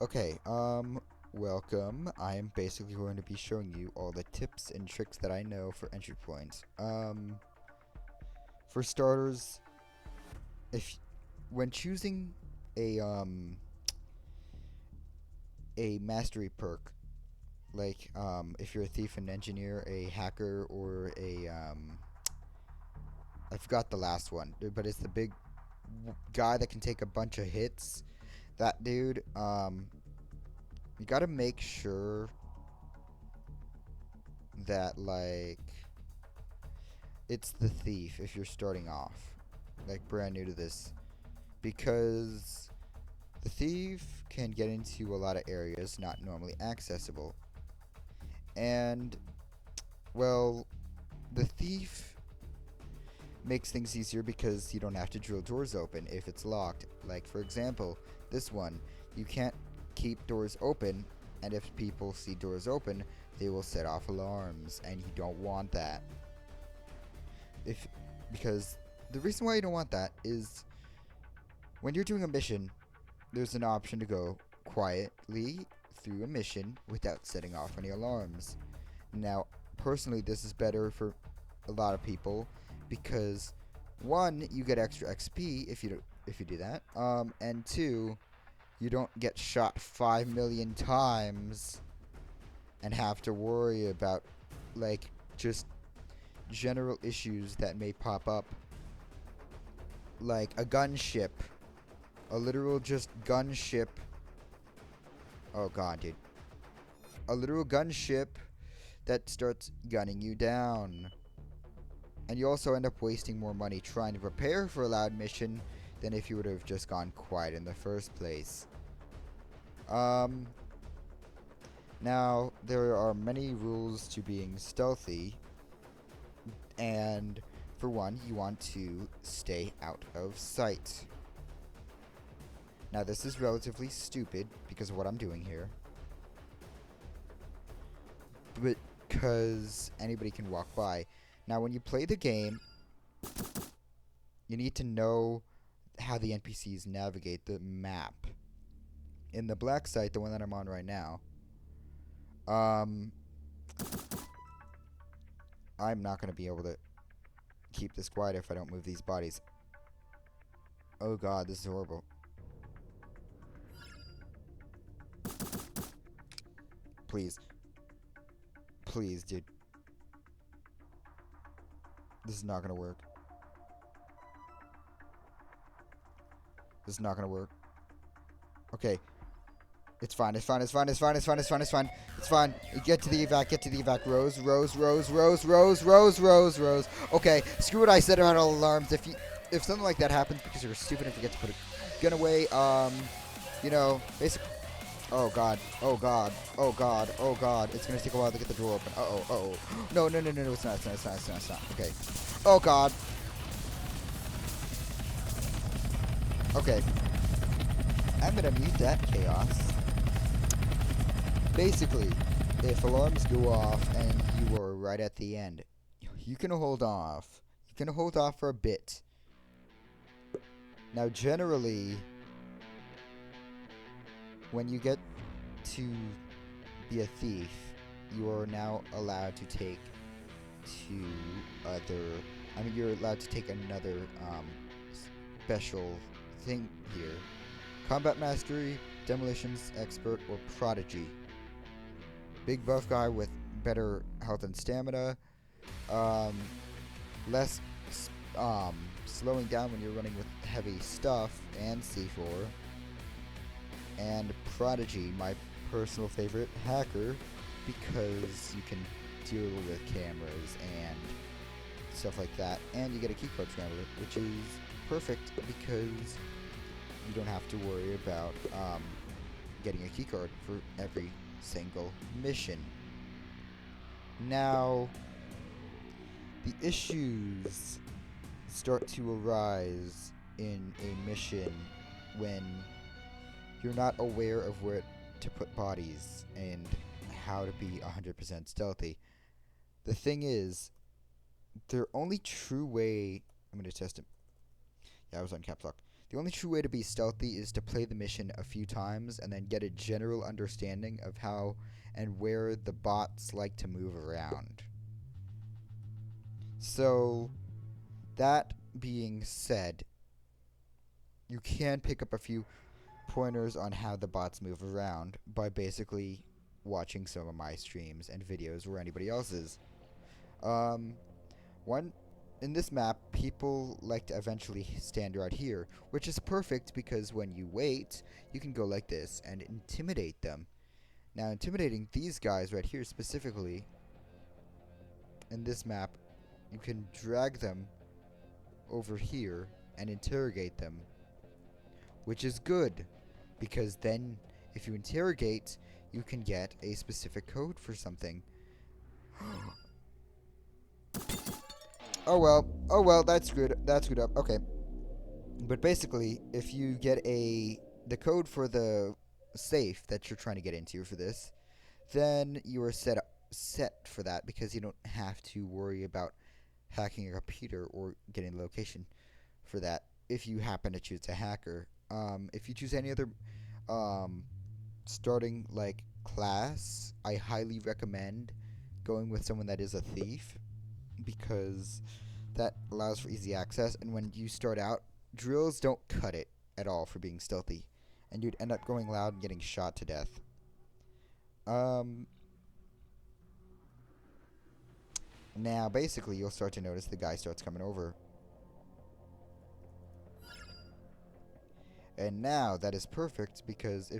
Okay, welcome. I am basically going to be showing you all the tips and tricks that I know for entry points. For starters, if when choosing a a mastery perk, like if you're a thief, an engineer, a hacker, or a I forgot the last one, but it's the big guy that can take a bunch of hits. That dude, you gotta make sure that it's the thief if you're starting off, like brand new to this, because the thief can get into a lot of areas not normally accessible. And, well, the thief makes things easier because you don't have to drill doors open if it's locked. Like, for example, this one, you can't keep doors open, and if people see doors open, they will set off alarms, and you don't want that. If Because the reason why you don't want that is when you're doing a mission, there's an option to go quietly through a mission without setting off any alarms. Now, personally, this is better for a lot of people because one, you get extra XP if you do that, and two, you don't get shot 5 million times and have to worry about like just general issues that may pop up, like a gunship, a literal just gunship. Oh god, dude. A literal gunship that starts gunning you down. And you also end up wasting more money trying to prepare for a loud mission than if you would have just gone quiet in the first place. Now, there are many rules to being stealthy, and for one, you want to stay out of sight. Now, this is relatively stupid because of what I'm doing here, because anybody can walk by. Now, when you play the game, you need to know how the NPCs navigate the map. In the black site, the one that I'm on right now, I'm not going to be able to keep this quiet if I don't move these bodies. Oh god, this is horrible. Please. Please, dude. This is not going to work. This is not going to work. Okay. It's fine, it's fine, it's fine, it's fine, it's fine, it's fine, it's fine. It's fine. Get to the evac, get to the evac. Rose, Rose, Rose, Rose, Rose, Rose, Rose, Rose. Okay, screw what I said about all alarms. If something like that happens because you're stupid and forget to put a gun away, basically. Oh god, oh god, oh god, oh god. It's gonna take a while to get the door open. Uh-oh, uh-oh. No, no, no, no, no, it's not, it's not, it's not, it's not, it's not. Okay. Oh god. Okay. I'm gonna mute that chaos. Basically, if alarms go off and you are right at the end, you can hold off. You can hold off for a bit. Now, generally, when you get to be a thief, you are now allowed to take you're allowed to take another special thing here. Combat Mastery, Demolitions Expert, or Prodigy. Big buff guy with better health and stamina. Less slowing down when you're running with heavy stuff and C4. And Prodigy, my personal favorite, Hacker, because you can deal with cameras and stuff like that. And you get a keycard scrambler, which is perfect because you don't have to worry about getting a keycard for every single mission. Now, the issues start to arise in a mission when you're not aware of where to put bodies and how to be 100% stealthy. The thing is, the only true way... I'm going to test it. Yeah, I was on caps lock. The only true way to be stealthy is to play the mission a few times and then get a general understanding of how and where the bots like to move around. So, that being said, you can pick up a few pointers on how the bots move around by basically watching some of my streams and videos or anybody else's. Um, one in this map, people like to eventually stand right here, which is perfect because when you wait, you can go like this and intimidate them. Now, intimidating these guys right here specifically in this map, you can drag them over here and interrogate them, which is good because then if you interrogate, you can get a specific code for something. Oh well, that's good. That's good up. Okay. But basically, if you get the code for the safe that you're trying to get into for this, then you are set for that because you don't have to worry about hacking a computer or getting the location for that if you happen to choose a hacker. If you choose any other um, starting like class, I highly recommend going with someone that is a thief because that allows for easy access. And when you start out, drills don't cut it at all for being stealthy, and you'd end up going loud and getting shot to death. Now basically you'll start to notice the guy starts coming over. And now that is perfect because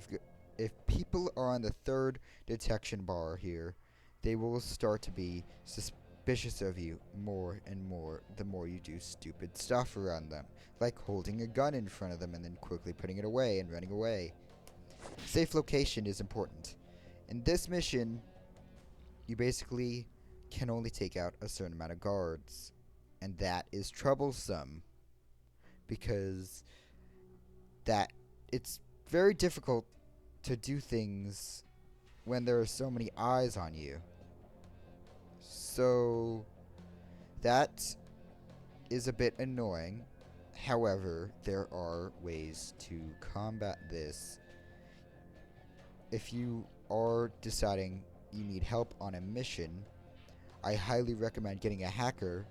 if people are on the third detection bar here, they will start to be suspicious of you more and more the more you do stupid stuff around them, like holding a gun in front of them and then quickly putting it away and running away. Safe location is important. In this mission, you basically can only take out a certain amount of guards, and that is troublesome because that it's very difficult to do things when there are so many eyes on you. So that is a bit annoying. However, there are ways to combat this. If you are deciding you need help on a mission, I highly recommend getting a hacker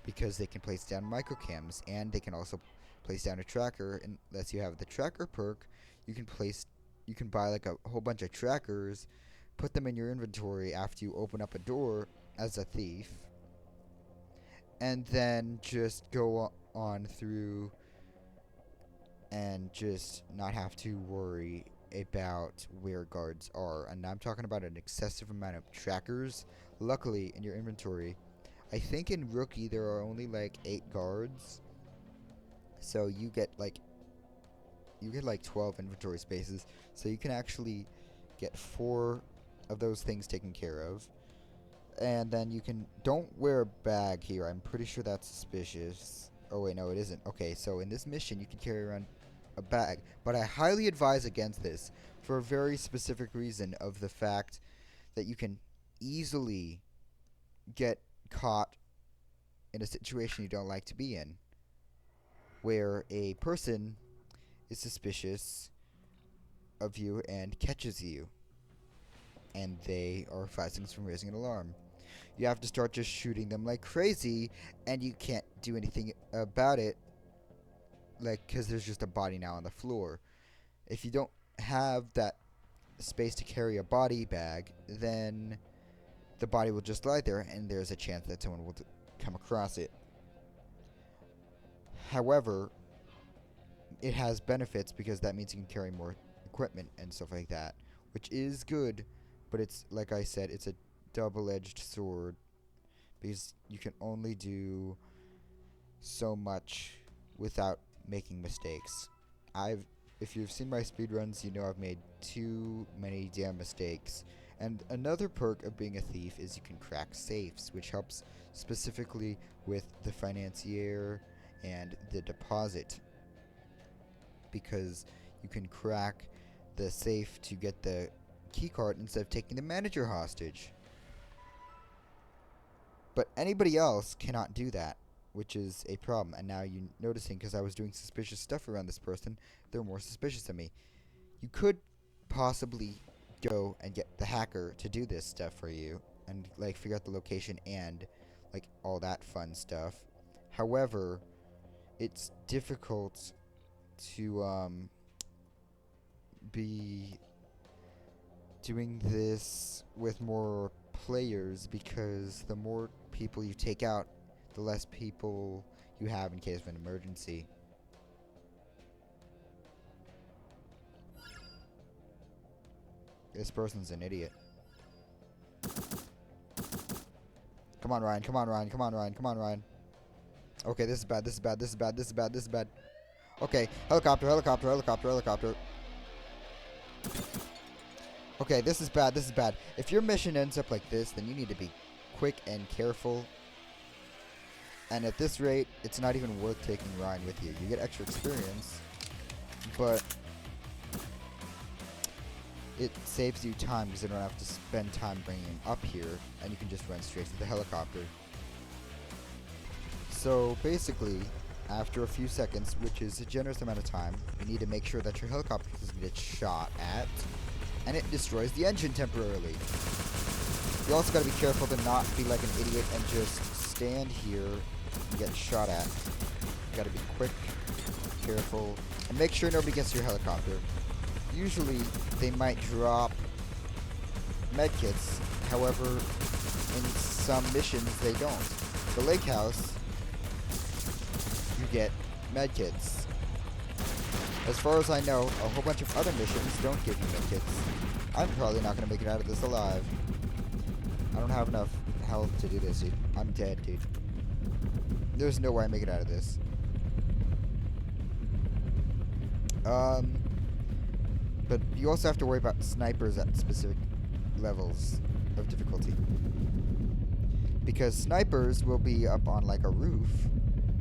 because they can place down microcams and they can also place down a tracker. Unless you have the tracker perk, you can buy like a whole bunch of trackers, put them in your inventory after you open up a door as a thief, and then just go on through and just not have to worry about where guards are. And I'm talking about an excessive amount of trackers. Luckily, in your inventory, I think in Rookie there are only like 8 guards, so you get like 12 inventory spaces, so you can actually get 4 of those things taken care of. And then you can don't wear a bag here. I'm pretty sure that's suspicious. Oh wait, no, it isn't. Okay, so in this mission you can carry around a bag, but I highly advise against this for a very specific reason of the fact that you can easily get caught in a situation you don't like to be in, where a person is suspicious of you and catches you, and they are 5 seconds from raising an alarm. You have to start just shooting them like crazy, and you can't do anything about it, like, because there's just a body now on the floor. If you don't have that space to carry a body bag, then the body will just lie there, and there's a chance that someone will come across it. However, it has benefits because that means you can carry more equipment and stuff like that, which is good, but it's, like I said, it's a double-edged sword because you can only do so much without making mistakes. If you've seen my speedruns, you know I've made too many damn mistakes. And another perk of being a thief is you can crack safes, which helps specifically with the financier and the deposit, because you can crack the safe to get the keycard instead of taking the manager hostage. But anybody else cannot do that. which is a problem. And now you're noticing because I was doing suspicious stuff around this person, they're more suspicious of me. You could possibly go and get the hacker to do this stuff for you and like figure out the location and like all that fun stuff. However, it's difficult to be doing this with more players because the more people you take out, the less people you have in case of an emergency. This person's an idiot. Come on, Ryan. Come on, Ryan. Come on, Ryan. Come on, Ryan. Okay, this is bad. This is bad. This is bad. This is bad. This is bad. Okay, helicopter, helicopter, helicopter, helicopter. Okay, this is bad. This is bad. If your mission ends up like this, then you need to be quick and careful. And at this rate, it's not even worth taking Ryan with you. You get extra experience, but it saves you time because you don't have to spend time bringing him up here, and you can just run straight to the helicopter. So basically, after a few seconds, which is a generous amount of time, you need to make sure that your helicopter doesn't get shot at, and it destroys the engine temporarily. You also gotta be careful to not be like an idiot and just stand here and get shot at. You gotta be quick, careful, and make sure nobody gets to your helicopter. Usually, they might drop medkits, however, in some missions they don't. The lake house, you get medkits. As far as I know, a whole bunch of other missions don't give you medkits. I'm probably not going to make it out of this alive. I don't have enough health to do this, dude. I'm dead, dude. There's no way I make it out of this. But you also have to worry about snipers at specific levels of difficulty. Because snipers will be up on like a roof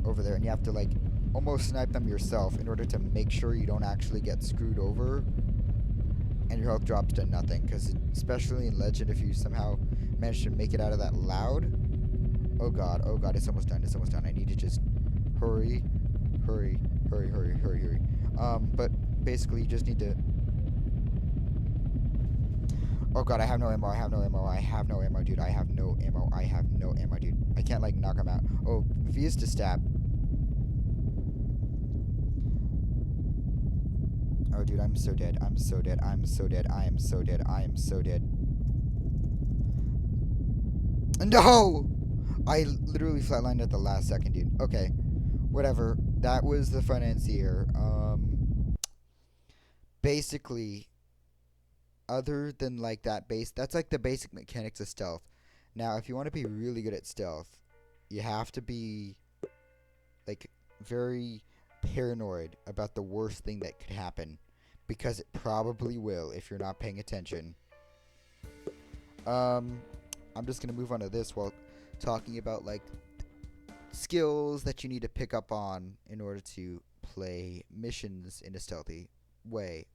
over there, and you have to like almost snipe them yourself in order to make sure you don't actually get screwed over and your health drops to nothing. Because especially in Legend, if you somehow manage to make it out of that loud, oh god, it's almost done, it's almost done. I need to just hurry. But basically you just need to... Oh god, I have no ammo, I have no ammo, dude. I have no ammo, dude. I can't, like, knock him out. Oh, V is to stab. Oh, dude, I'm so dead. I am so dead. No! I literally flatlined at the last second, dude. Okay, whatever. That was the financier. Basically... Other than like that's like the basic mechanics of stealth. Now, if you want to be really good at stealth, you have to be like very paranoid about the worst thing that could happen, because it probably will if you're not paying attention. I'm just gonna move on to this while talking about like skills that you need to pick up on in order to play missions in a stealthy way.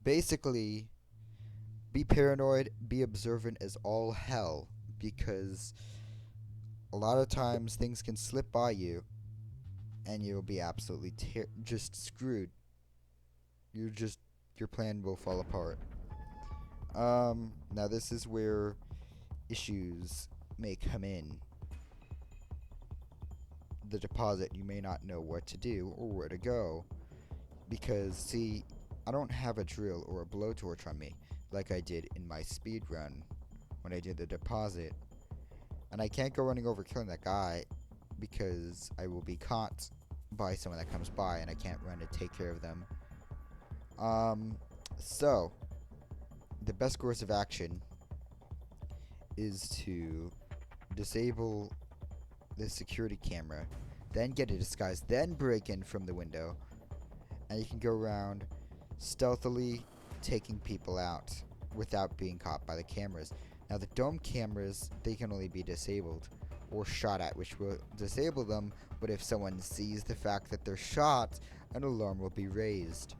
Basically, be paranoid, be observant as all hell, because a lot of times things can slip by you, and you'll be absolutely just screwed. Your plan will fall apart. Now this is where issues may come in. The deposit, you may not know what to do or where to go, because, see, I don't have a drill or a blowtorch on me like I did in my speed run when I did the deposit. And I can't go running over killing that guy because I will be caught by someone that comes by, and I can't run to take care of them. So the best course of action is to disable the security camera, then get a disguise, then break in from the window, and you can go around stealthily taking people out without being caught by the cameras. Now the dome cameras, they can only be disabled or shot at, which will disable them, but if someone sees the fact that they're shot, an alarm will be raised.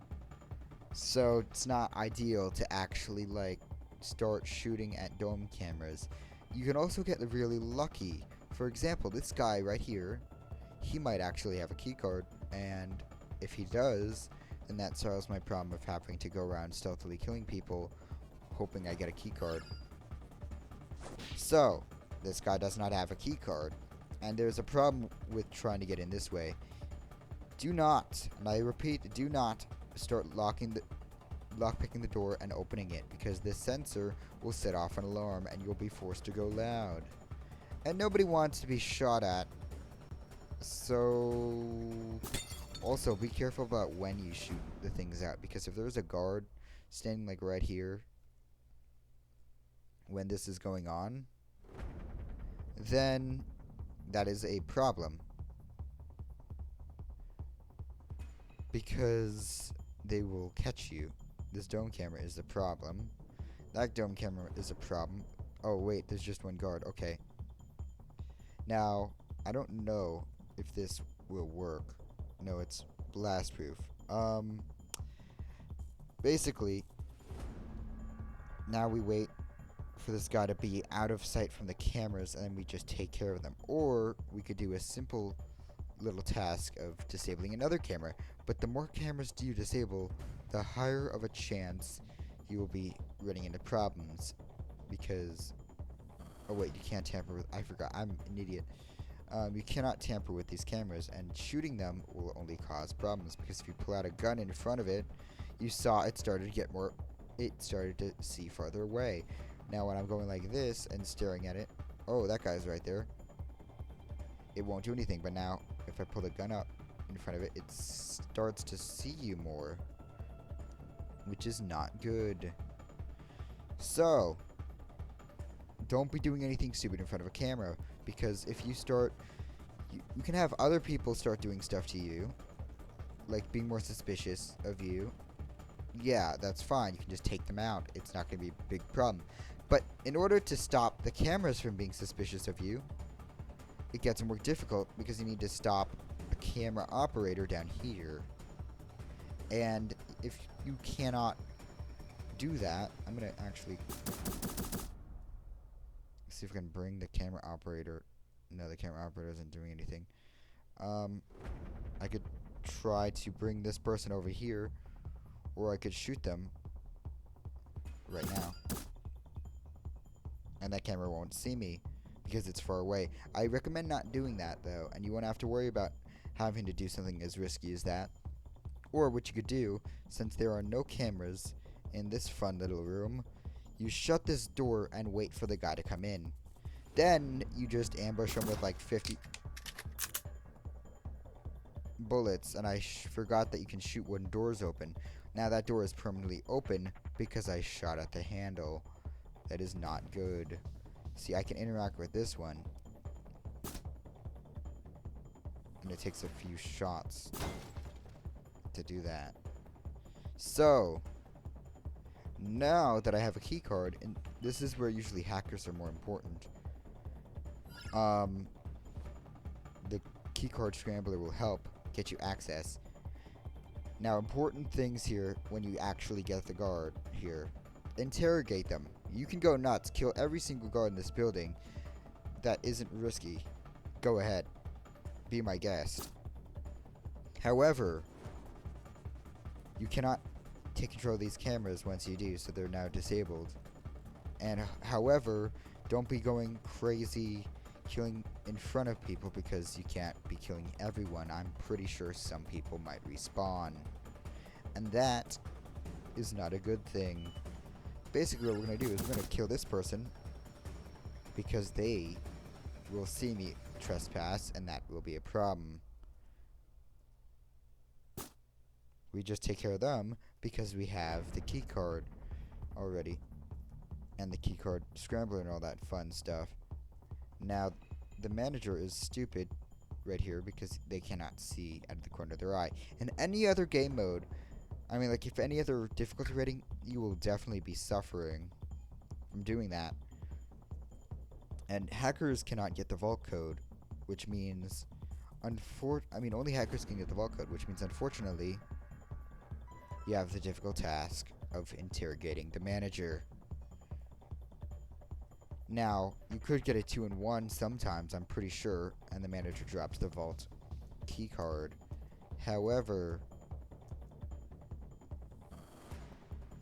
So it's not ideal to actually like start shooting at dome cameras. You can also get really lucky For example, this guy right here, he might actually have a key card, and if he does, then that solves my problem of having to go around stealthily killing people, hoping I get a key card. So, this guy does not have a key card, and there's a problem with trying to get in this way. Do not, and I repeat, do not start lockpicking the door and opening it, because this sensor will set off an alarm and you'll be forced to go loud. And nobody wants to be shot at. So also be careful about when you shoot the things out, because if there's a guard standing like right here when this is going on, then that is a problem, because they will catch you. This dome camera is a problem. That dome camera is a problem. Oh wait, there's just one guard. Okay. Now, I don't know if this will work. No, it's blast proof. Basically, now we wait for this guy to be out of sight from the cameras and then we just take care of them. Or we could do a simple little task of disabling another camera. But the more cameras you disable, the higher of a chance you will be running into problems. Because, oh wait, you can't tamper with, I forgot, I'm an idiot. You cannot tamper with these cameras, and shooting them will only cause problems, because if you pull out a gun in front of it, you saw it started to see farther away. Now when I'm going like this and staring at it, oh, that guy's right there, it won't do anything. But now if I pull the gun up in front of it, it starts to see you more, which is not good. So don't be doing anything stupid in front of a camera, because if you start, you can have other people start doing stuff to you, like being more suspicious of you. Yeah, that's fine. You can just take them out. It's not going to be a big problem. But in order to stop the cameras from being suspicious of you, it gets more difficult, because you need to stop the camera operator down here. And if you cannot do that, I'm going to actually see if I can bring the camera operator. No, the camera operator isn't doing anything. I could try to bring this person over here, or I could shoot them right now. And that camera won't see me because it's far away. I recommend not doing that though, and you won't have to worry about having to do something as risky as that. Or what you could do, since there are no cameras in this fun little room, you shut this door and wait for the guy to come in. Then you just ambush him with like 50 bullets, and I forgot that you can shoot when doors open. Now that door is permanently open because I shot at the handle. That is not good. See, I can interact with this one, and it takes a few shots to do that. So now that I have a key card, and this is where usually hackers are more important, the keycard scrambler will help get you access. Now, important things here when you actually get the guard here. Interrogate them. You can go nuts, kill every single guard in this building. That isn't risky. Go ahead. Be my guest. However, you cannot take control of these cameras once you do, so they're now disabled. And however, don't be going crazy killing in front of people, because you can't be killing everyone. I'm pretty sure some people might respawn, and that is not a good thing. Basically what we're going to do is we're going to kill this person, because they will see me trespass, and that will be a problem. We just take care of them because we have the key card already, and the key card scrambler and all that fun stuff. Now, the manager is stupid right here because they cannot see out of the corner of their eye. In any other game mode, I mean, like, if any other difficulty rating, you will definitely be suffering from doing that. And hackers cannot get the vault code, which means, only hackers can get the vault code, which means, unfortunately, you have the difficult task of interrogating the manager. Now, you could get a 2-in-1 sometimes, I'm pretty sure, and the manager drops the vault key card. However,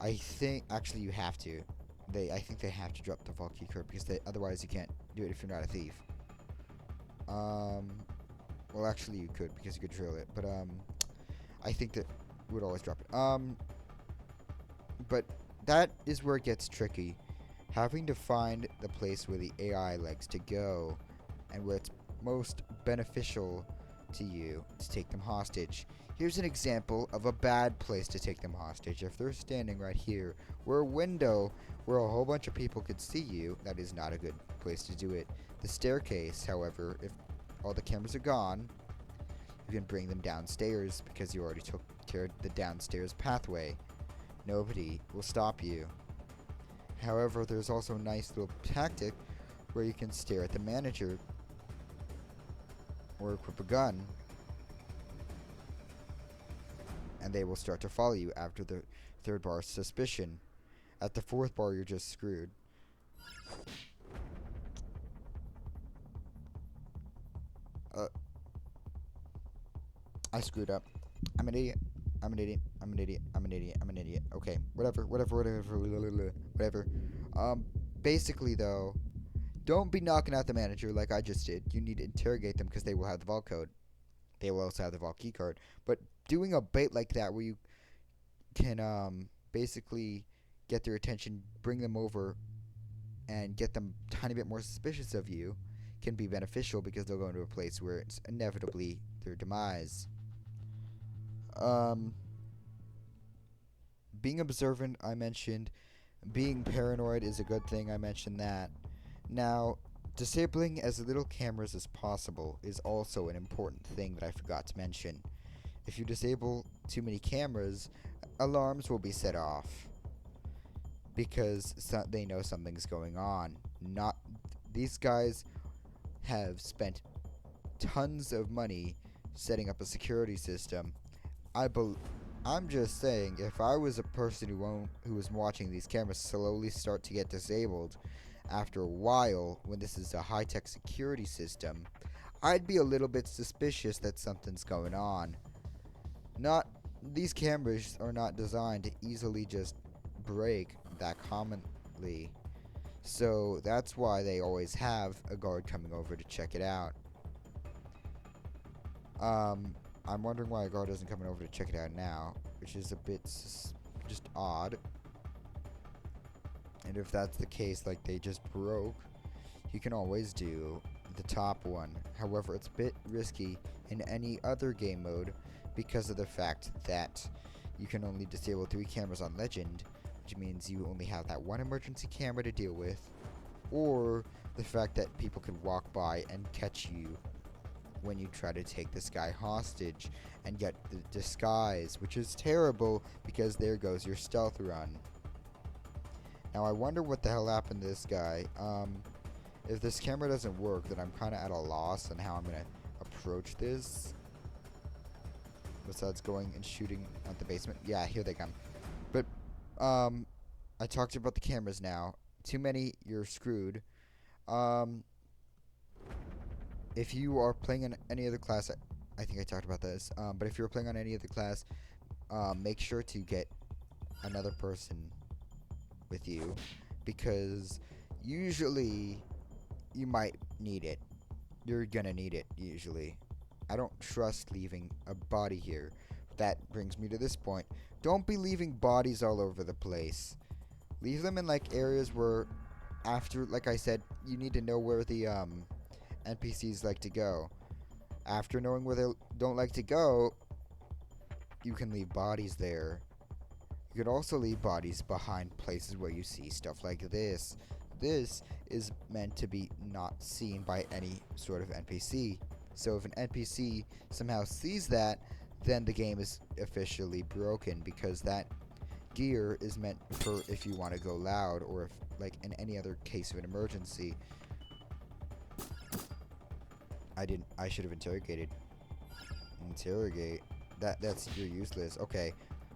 I think actually you have to. I think they have to drop the vault key card because otherwise you can't do it if you're not a thief. Well, actually you could because you could drill it, but I think that would always drop it. But that is where it gets tricky. Having to find the place where the AI likes to go and where it's most beneficial to you to take them hostage. Here's an example of a bad place to take them hostage. If they're standing right here, where a window where a whole bunch of people could see you, that is not a good place to do it. The staircase, however, if all the cameras are gone, you can bring them downstairs because you already took care of the downstairs pathway. Nobody will stop you. However, there's also a nice little tactic where you can stare at the manager or equip a gun, and they will start to follow you after the third bar of suspicion. At the fourth bar, you're just screwed. I screwed up. I'm an idiot. I'm an idiot. I'm an idiot. I'm an idiot. I'm an idiot. Okay, whatever. Basically though, don't be knocking out the manager like I just did. You need to interrogate them because they will have the vault code. They will also have the vault key card. But doing a bait like that where you can basically get their attention, bring them over, and get them a tiny bit more suspicious of you can be beneficial because they'll go into a place where it's inevitably their demise. Being observant, I mentioned. Being paranoid is a good thing, I mentioned that. Now, disabling as little cameras as possible is also an important thing that I forgot to mention. If you disable too many cameras, alarms will be set off because they know something's going on. These guys have spent tons of money setting up a security system. I'm just saying, if I was a person who was watching these cameras slowly start to get disabled after a while, when this is a high-tech security system, I'd be a little bit suspicious that something's going on. These cameras are not designed to easily just break that commonly. So that's why they always have a guard coming over to check it out. I'm wondering why a guard isn't coming over to check it out now, which is a bit just odd. And if that's the case, like they just broke, you can always do the top one. However, it's a bit risky in any other game mode because of the fact that you can only disable 3 cameras on Legend, which means you only have that one emergency camera to deal with, or the fact that people can walk by and catch you when you try to take this guy hostage and get the disguise, which is terrible because there goes your stealth run. Now I wonder what the hell happened to this guy. If this camera doesn't work, then I'm kind of at a loss on how I'm going to approach this. Besides going and shooting at the basement. Yeah, here they come. But, I talked about the cameras now. Too many, you're screwed. If you are playing on any other class, I think I talked about this, but if you're playing on any other class, make sure to get another person with you, because usually you might need it. You're gonna need it, usually. I don't trust leaving a body here. That brings me to this point. Don't be leaving bodies all over the place. Leave them in, like, areas where, after, like I said, you need to know where the, NPCs like to go. After knowing where they don't like to go, you can leave bodies there. You could also leave bodies behind places where you see stuff like this. This is meant to be not seen by any sort of NPC. So if an NPC somehow sees that, then the game is officially broken, because that gear is meant for if you want to go loud, or if, like, in any other case of an emergency. I should have interrogated. Interrogate. You're useless. Okay.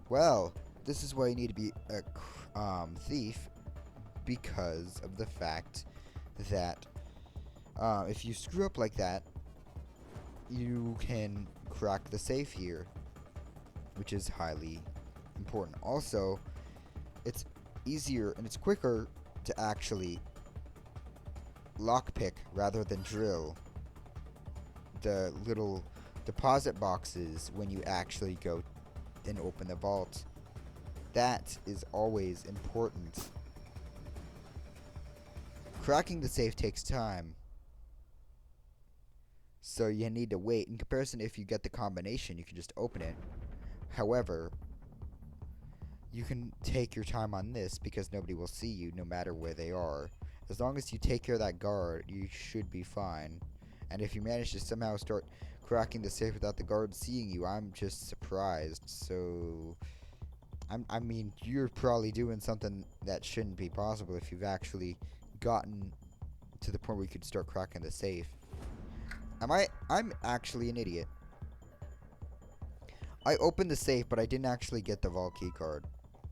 Well, this is why you need to be a thief, because of the fact that if you screw up like that, you can crack the safe here, which is highly important. Also, it's easier and it's quicker to actually lockpick rather than drill the little deposit boxes when you actually go and open the vault. That is always important. Cracking the safe takes time, so you need to wait. In comparison, if you get the combination, you can just open it. However, you can take your time on this because nobody will see you no matter where they are. As long as you take care of that guard, you should be fine. And if you manage to somehow start cracking the safe without the guard seeing you, I'm just surprised. So, I mean, you're probably doing something that shouldn't be possible if you've actually gotten to the point where you could start cracking the safe. I'm actually an idiot. I opened the safe, but I didn't actually get the vault key card.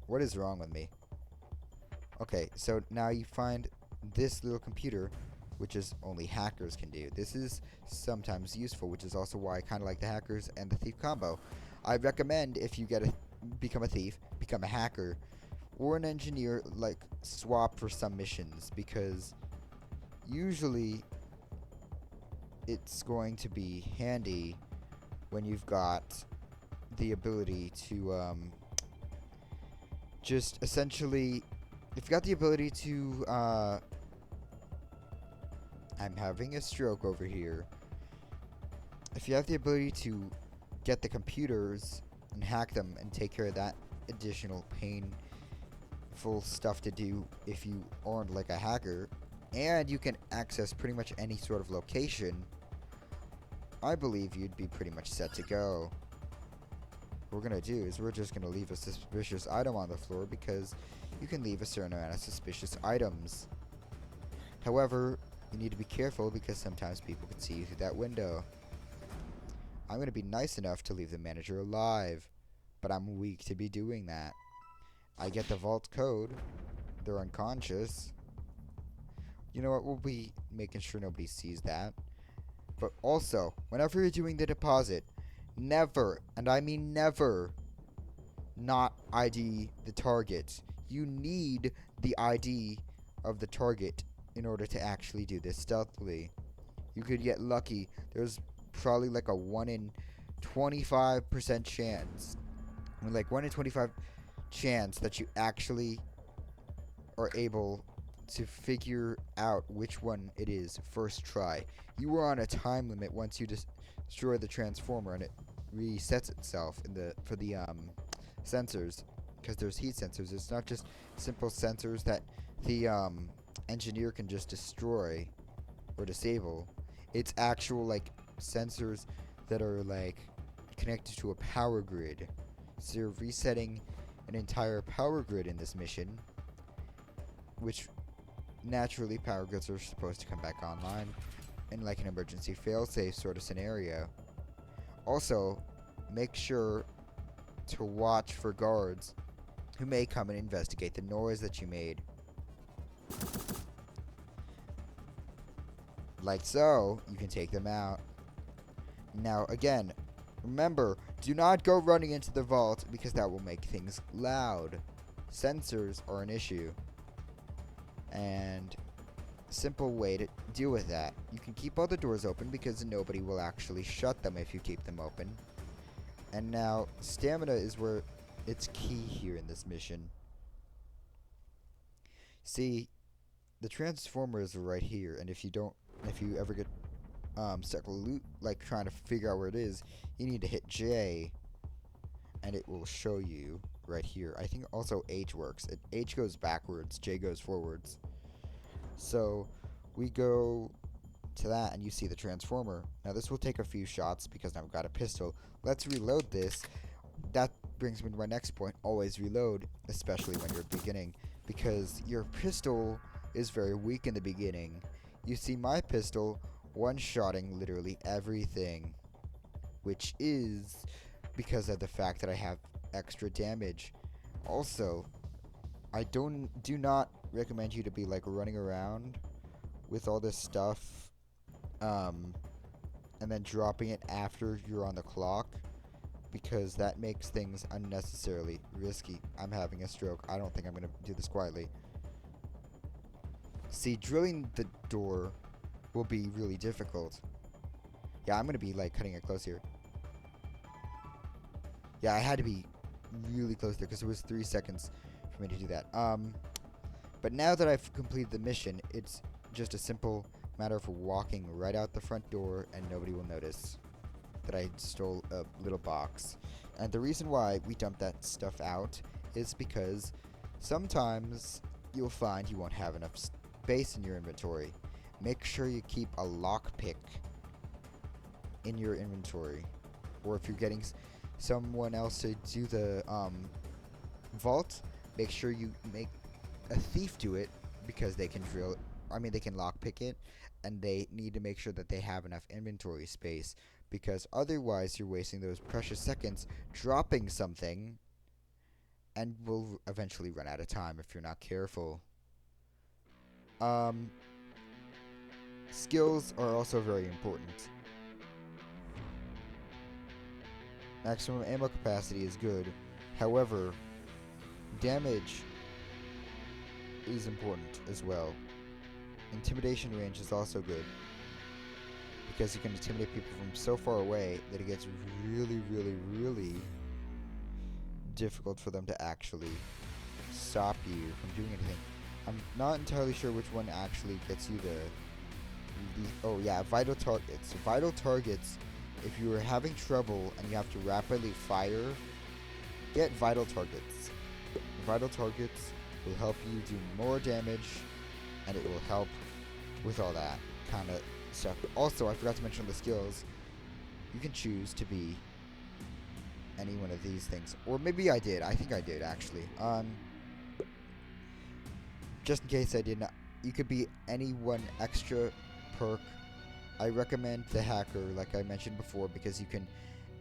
What is wrong with me? Okay, so now you find this little computer, which is only hackers can do. This is sometimes useful, which is also why I kind of like the hackers and the thief combo. I recommend if you become a thief, become a hacker, or an engineer, like swap for some missions, because usually it's going to be handy when you've got the ability to just essentially, if you've got the ability to I'm having a stroke over here. If you have the ability to get the computers and hack them and take care of that additional painful stuff to do if you aren't like a hacker, and you can access pretty much any sort of location, I believe you'd be pretty much set to go. What we're going to do is we're just going to leave a suspicious item on the floor because you can leave a certain amount of suspicious items. However, you need to be careful because sometimes people can see you through that window. I'm going to be nice enough to leave the manager alive, but I'm weak to be doing that. I get the vault code. They're unconscious. You know what? We'll be making sure nobody sees that. But also, whenever you're doing the deposit, never, and I mean never, not ID the target. You need the ID of the target in order to actually do this stealthily. You could get lucky. There's probably like a 1 in 25% chance. Like 1 in 25 chance that you actually are able to figure out which one it is first try. You are on a time limit once you destroy the transformer, and it resets itself for the sensors, because there's heat sensors. It's not just simple sensors that the engineer can just destroy or disable. It's actual like sensors that are like connected to a power grid. So you're resetting an entire power grid in this mission, which naturally power grids are supposed to come back online in like an emergency failsafe sort of scenario. Also, make sure to watch for guards who may come and investigate the noise that you made. Like so, you can take them out. Now again, remember, do not go running into the vault because that will make things loud. Sensors are an issue. And simple way to deal with that. You can keep all the doors open because nobody will actually shut them if you keep them open. And now, stamina is where it's key here in this mission. See, the transformers are right here, and if you ever get stuck like trying to figure out where it is, you need to hit J, and it will show you right here. I think also H works. H goes backwards, J goes forwards. So we go to that, and you see the transformer. Now this will take a few shots because now I've got a pistol. Let's reload this. That brings me to my next point. Always reload, especially when you're beginning, because your pistol is very weak in the beginning. You see my pistol one-shotting literally everything, which is because of the fact that I have extra damage. Also, I do not recommend you to be like running around with all this stuff, and then dropping it after you're on the clock, because that makes things unnecessarily risky. I'm having a stroke. I don't think I'm gonna do this quietly. See, drilling the door will be really difficult. Yeah, I'm gonna be like cutting it close here. Yeah, I had to be really close there because it was 3 seconds for me to do that. But now that I've completed the mission, it's just a simple matter of walking right out the front door and nobody will notice that I stole a little box. And the reason why we dump that stuff out is because sometimes you'll find you won't have enough space in your inventory. Make sure you keep a lockpick in your inventory. Or if you're getting someone else to do the vault, make sure you make a thief do it, because they can they can lockpick it, and they need to make sure that they have enough inventory space, because otherwise you're wasting those precious seconds dropping something and will eventually run out of time if you're not careful. Skills are also very important. Maximum ammo capacity is good. However, damage is important as well. Intimidation range is also good, because you can intimidate people from so far away that it gets really, really, really difficult for them to actually stop you from doing anything. I'm not entirely sure which one actually gets you oh yeah, vital targets. Vital targets, if you are having trouble and you have to rapidly fire, get vital targets. Vital targets will help you do more damage, and it will help with all that kind of stuff. Also, I forgot to mention the skills. You can choose to be any one of these things, or maybe I did. I think I did actually. Just in case I did not, you could be any one extra perk. I recommend the hacker, like I mentioned before, because you can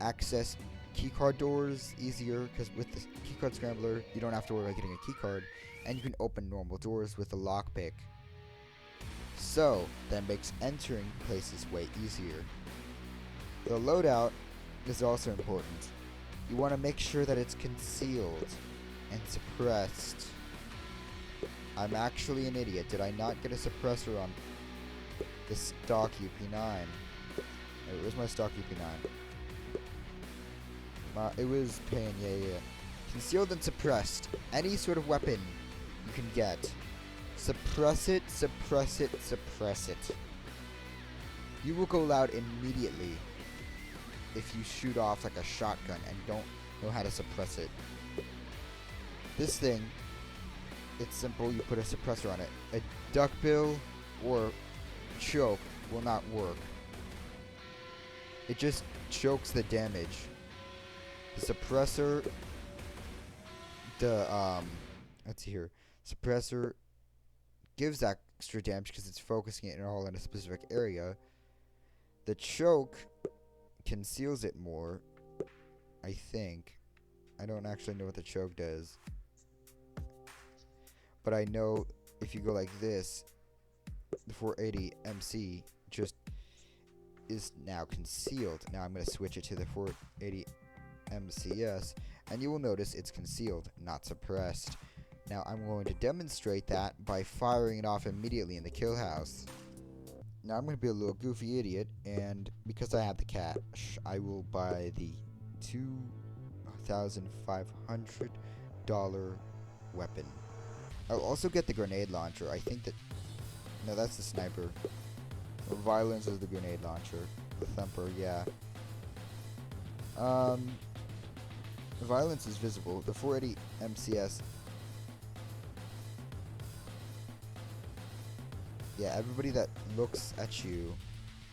access keycard doors easier, because with the keycard scrambler you don't have to worry about getting a keycard, and you can open normal doors with a lockpick. So that makes entering places way easier. The loadout is also important. You want to make sure that it's concealed and suppressed. I'm actually an idiot. Did I not get a suppressor on the stock UP9? Where's my stock UP9? It was pain, yeah. Concealed and suppressed. Any sort of weapon you can get. Suppress it, suppress it, suppress it. You will go loud immediately if you shoot off like a shotgun and don't know how to suppress it. This thing, it's simple. You put a suppressor on it. A duckbill or choke will not work. It just chokes the damage. The suppressor, let's see here. Suppressor gives that extra damage because it's focusing it all in a specific area. The choke conceals it more, I think. I don't actually know what the choke does, but I know if you go like this, the 480 MC just is now concealed. Now I'm going to switch it to the 480 MCS, and you will notice it's concealed, not suppressed. Now I'm going to demonstrate that by firing it off immediately in the kill house. Now I'm going to be a little goofy idiot, and because I have the cash, I will buy the $2,500 weapon. I'll also get the grenade launcher. I think that... No, that's the sniper. Violence is the grenade launcher. The thumper, yeah. Violence is visible. The 480 MCS... Yeah, everybody that looks at you,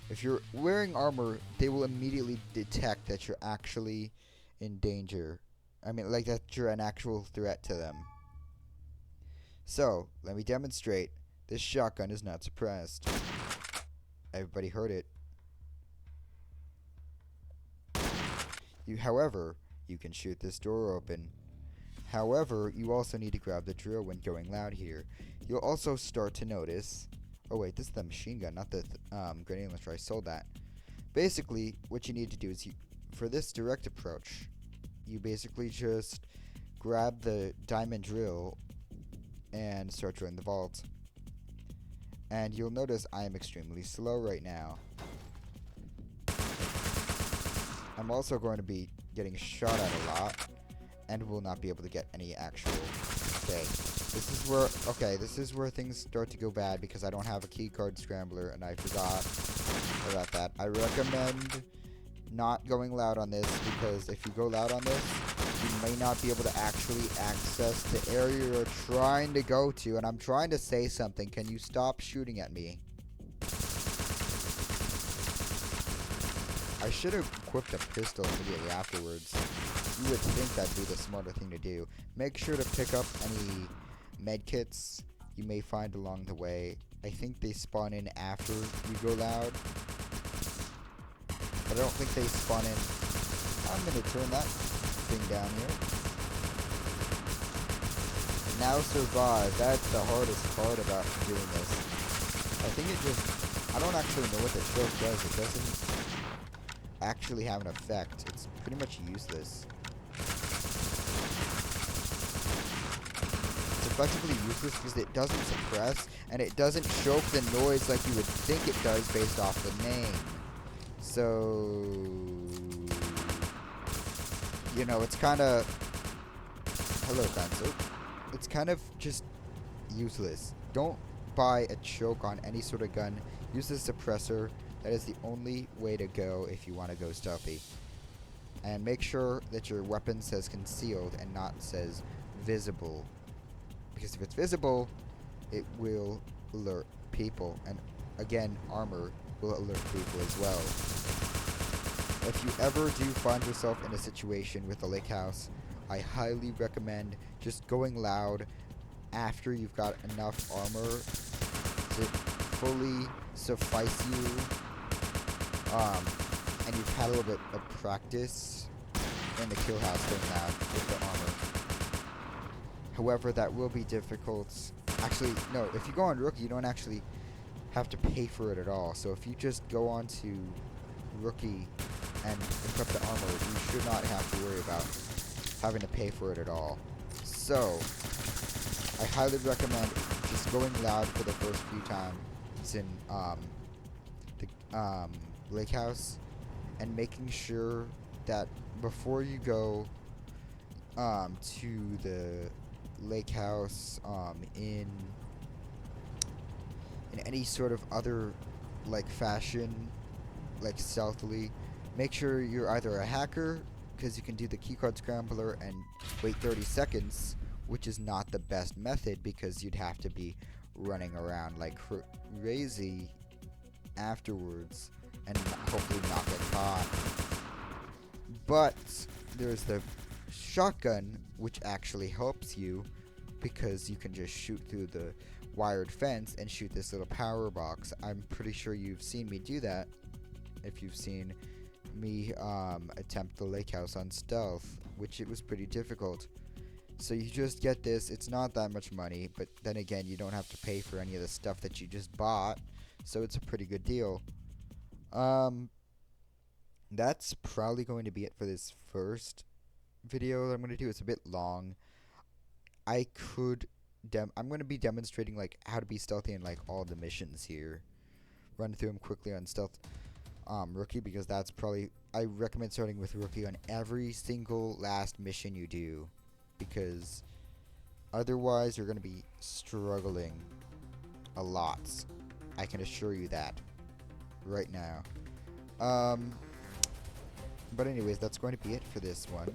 if you're wearing armor, they will immediately detect that you're actually in danger. I mean, like that you're an actual threat to them. So, let me demonstrate. This shotgun is not suppressed. Everybody heard it. However, you can shoot this door open. However, you also need to grab the drill when going loud here. You'll also start to notice... Oh wait, this is the machine gun, not the grenade launcher. I sold that. Basically, what you need to do is for this direct approach, you basically just grab the diamond drill and start drilling the vault. And you'll notice I am extremely slow right now. I'm also going to be getting shot at a lot and will not be able to get any actual... Okay, this is where things start to go bad because I don't have a keycard scrambler and I forgot about that. I recommend not going loud on this because if you go loud on this, you may not be able to actually access the area you're trying to go to. And I'm trying to say something. Can you stop shooting at me? I should have equipped a pistol immediately afterwards. You would think that'd be the smarter thing to do. Make sure to pick up any medkits you may find along the way. I think they spawn in after you go loud. But I don't think they spawn in. I'm going to turn that thing down here. Now survive. That's the hardest part about doing this. I think it just... I don't actually know what the choke does. It doesn't actually have an effect. It's pretty much useless. It's effectively useless because it doesn't suppress and it doesn't choke the noise like you would think it does based off the name. So, you know, it's kind of... Hello, Fencer. It's kind of just useless. Don't buy a choke on any sort of gun. Use the suppressor. That is the only way to go if you want to go stealthy. And make sure that your weapon says concealed and not says visible. Because if it's visible, it will alert people. And again, armor will alert people as well. If you ever do find yourself in a situation with a lake house, I highly recommend just going loud after you've got enough armor to fully suffice you. And you've had a little bit of practice in the kill house going loud with the armor. However, that will be difficult. Actually, no, if you go on Rookie, you don't actually have to pay for it at all. So if you just go on to Rookie and equip the armor, you should not have to worry about having to pay for it at all. So, I highly recommend just going loud for the first few times in the lake house, and making sure that before you go to the lake house in any sort of other like fashion, like stealthily, make sure you're either a hacker, because you can do the keycard scrambler and wait 30 seconds, which is not the best method because you'd have to be running around like crazy afterwards and hopefully not get caught. But there's the shotgun, which actually helps you because you can just shoot through the wired fence and shoot this little power box. I'm pretty sure you've seen me do that if you've seen me attempt the lake house on stealth, which it was pretty difficult. So you just get this. It's not that much money, but then again, you don't have to pay for any of the stuff that you just bought, so it's a pretty good deal. That's probably going to be it for this first video that I'm going to do. It's a bit long. I'm going to be demonstrating like how to be stealthy in like all the missions here. Run through them quickly on stealth Rookie, because that's probably... I recommend starting with Rookie on every single last mission you do, because otherwise you're going to be struggling a lot. I can assure you that right now. But anyways, that's going to be it for this one.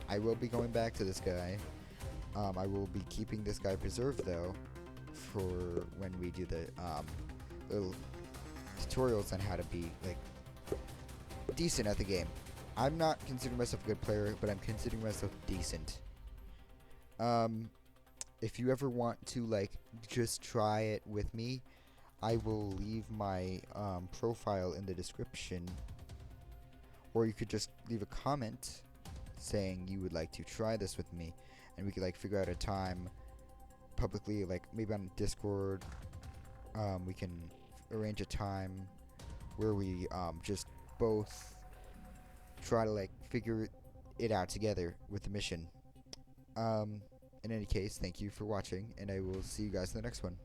I will be going back to this guy. I will be keeping this guy preserved though for when we do the little tutorials on how to be like decent at the game. I'm not considering myself a good player, but I'm considering myself decent. If you ever want to like just try it with me, I will leave my profile in the description, or you could just leave a comment saying you would like to try this with me, and we could like figure out a time publicly, like maybe on Discord. We can arrange a time where we just both try to like figure it out together with the mission. Um, in any case, thank you for watching, and I will see you guys in the next one.